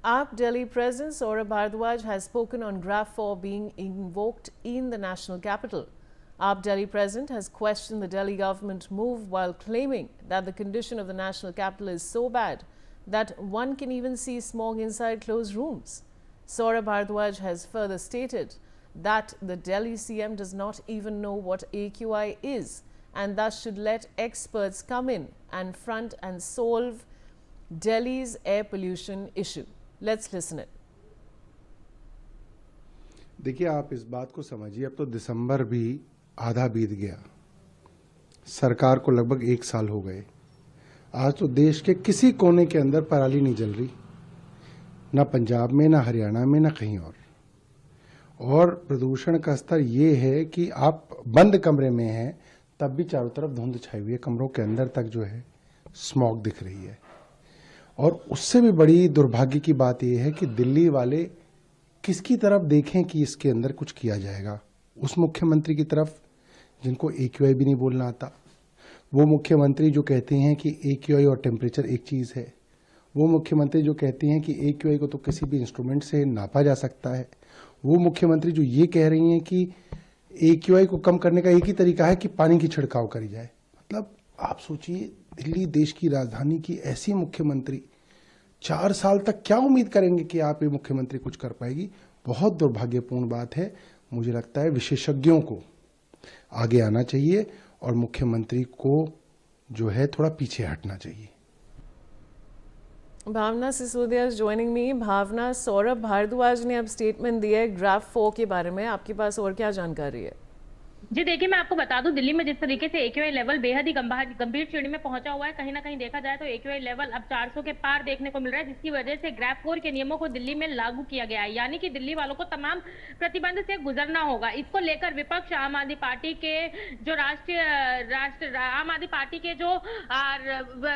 AAP Delhi President Saurabh Bhardwaj has spoken on Graph 4 being invoked in the national capital. AAP Delhi President has questioned the Delhi government move while claiming that the condition of the national capital is so bad that one can even see smog inside closed rooms. Saurabh Bhardwaj has further stated that the Delhi CM does not even know what AQI is and thus should let experts come in and front and solve Delhi's air pollution issue. Let's listen it. देखिए, आप इस बात को समझिए, अब तो दिसंबर भी आधा बीत गया, सरकार को लगभग 1 साल हो गए। आज तो देश के किसी कोने के अंदर पराली नहीं जल रही, ना पंजाब में, ना हरियाणा में, ना कहीं और प्रदूषण का स्तर ये है कि आप बंद कमरे में हैं तब भी चारों तरफ धुंध छाई हुई है, कमरों के अंदर तक जो है स्मॉग दिख रही है। और उससे भी बड़ी दुर्भाग्य की बात यह है कि दिल्ली वाले किसकी तरफ देखें कि इसके अंदर कुछ किया जाएगा। उस मुख्यमंत्री की तरफ जिनको AQI भी नहीं बोलना आता, वो मुख्यमंत्री जो कहते हैं कि AQI और टेम्परेचर एक चीज़ है, वो मुख्यमंत्री जो कहते हैं कि AQI को तो किसी भी इंस्ट्रूमेंट से नापा जा सकता है, वो मुख्यमंत्री जो ये कह रही हैं कि AQI को कम करने का एक ही तरीका है कि पानी की छिड़काव करी जाए। मतलब आप सोचिए, दिल्ली देश की राजधानी की ऐसी मुख्यमंत्री 4 साल तक क्या उम्मीद करेंगे कि आप ये मुख्यमंत्री कुछ कर पाएगी। बहुत दुर्भाग्यपूर्ण बात है। मुझे लगता है विशेषज्ञों को आगे आना चाहिए और मुख्यमंत्री को जो है थोड़ा पीछे हटना चाहिए। भावना सिसोदिया ज्वाइनिंग मी। भावना, सौरभ भारद्वाज ने अब स्टेटमेंट दिया है ग्राफ 4 के बारे में, आपके पास और क्या जानकारी है? जी देखिए, मैं आपको बता दूं, दिल्ली में जिस तरीके से AQI लेवल बेहद ही गंभीर श्रेणी में पहुंचा हुआ है, कहीं ना कहीं देखा जाए तो AQI लेवल अब 400 के पार देखने को मिल रहा है, जिसकी वजह से ग्राफ 4 के नियमों को दिल्ली में लागू किया गया है। यानी कि दिल्ली वालों को तमाम प्रतिबंध से गुजरना होगा। इसको लेकर विपक्ष आम आदमी पार्टी के जो आम आदमी पार्टी के जो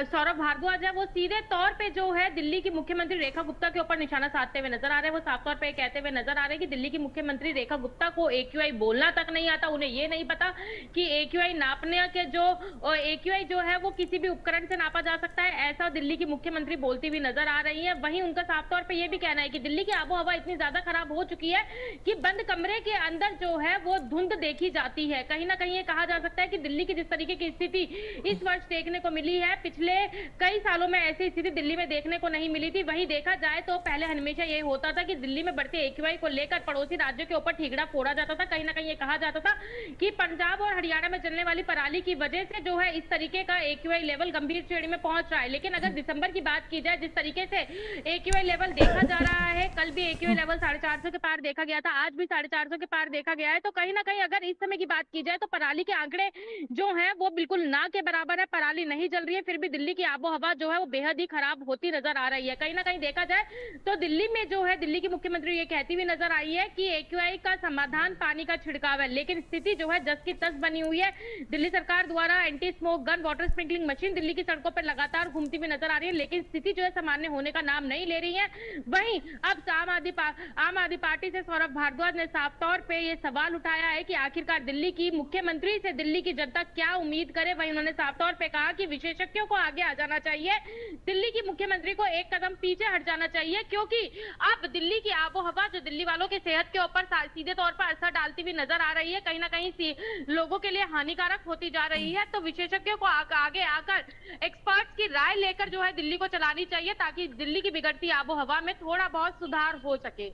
सौरभ भारद्वाज है, वो सीधे तौर पर जो है दिल्ली की मुख्यमंत्री रेखा गुप्ता के ऊपर निशाना साधते हुए नजर आ रहे हैं। वो साफ तौर पर कहते हुए नजर आ रहे हैं कि दिल्ली की मुख्यमंत्री रेखा गुप्ता को AQI बोलना तक नहीं आता, उन्हें ये नहीं पता कि AQI नापने के जो AQI जो है वो किसी भी उपकरण से नापा जा सकता है, ऐसा दिल्ली की मुख्यमंत्री बोलती हुई नजर आ रही है। वहीं उनका साफ तौर पे ये भी कहना है कि दिल्ली की आबोहवा इतनी ज्यादा खराब हो चुकी है कि बंद कमरे के अंदर जो है वो धुंध देखी जाती है। कहीं ना कहीं ये कहा जा सकता है कि दिल्ली की जिस तरीके की स्थिति इस वर्ष देखने को मिली है, पिछले कई सालों में ऐसी स्थिति दिल्ली में देखने को नहीं मिली थी। वहीं देखा जाए तो पहले हमेशा ये होता था कि दिल्ली में बढ़ते AQI को लेकर पड़ोसी राज्यों के ऊपर ठीकरा फोड़ा जाता था। कहीं ना कहीं ये कहा जाता था कि पंजाब और हरियाणा में चलने वाली पराली की वजह से जो है इस तरीके का AQI लेवल गंभीर श्रेणी में पहुंच रहा है। लेकिन अगर दिसंबर की बात की जाए, जिस तरीके से AQI लेवल देखा जा रहा है, कल भी AQI लेवल 450 के पार देखा गया था, आज भी 450 के पार देखा गया है, तो कहीं ना कहीं अगर इस समय की बात की जाए तो पराली के आंकड़े जो है वो बिल्कुल ना के बराबर है। पराली नहीं जल रही है, फिर भी दिल्ली की आबोहवा जो है वो बेहद ही खराब होती नजर आ रही है। कहीं ना कहीं देखा जाए तो दिल्ली में जो है दिल्ली की मुख्यमंत्री ये कहती हुई नजर आई है कि AQI का समाधान पानी का छिड़काव है, लेकिन स्थिति जो है जस की तस बनी हुई है। दिल्ली सरकार द्वारा anti smoke gun, water sprinkling machine Delhi की सड़कों पर लगातार घूमती हुई नजर आ रही है, लेकिन स्थिति जो है सामान्य होने का नाम नहीं ले रही है। वहीं अब आम आदमी पार्टी से सौरभ भारद्वाज ने साफ तौर पे ये सवाल उठाया है कि आखिरकार दिल्ली की मुख्यमंत्री से दिल्ली की जनता क्या उम्मीद करे। वहीं उन्होंने साफ तौर पे कहा कि विशेषज्ञों को आगे आ जाना चाहिए, दिल्ली की मुख्यमंत्री को एक कदम पीछे हट जाना चाहिए, क्योंकि अब दिल्ली की आबोहवा जो दिल्ली वालों की सेहत के ऊपर सीधे तौर पर असर डालती हुई नजर आ रही है, कहीं ना कहीं लोगों के लिए हानिकारक होती जा रही है। तो विशेषज्ञों को आगे आकर एक्सपर्ट्स की राय लेकर जो है दिल्ली को चलानी चाहिए, ताकि दिल्ली की बिगड़ती आबोहवा में थोड़ा बहुत सुधार हो सके।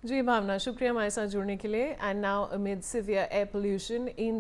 जी भावना, शुक्रिया हमारे साथ जुड़ने के लिए। And now amid severe air pollution in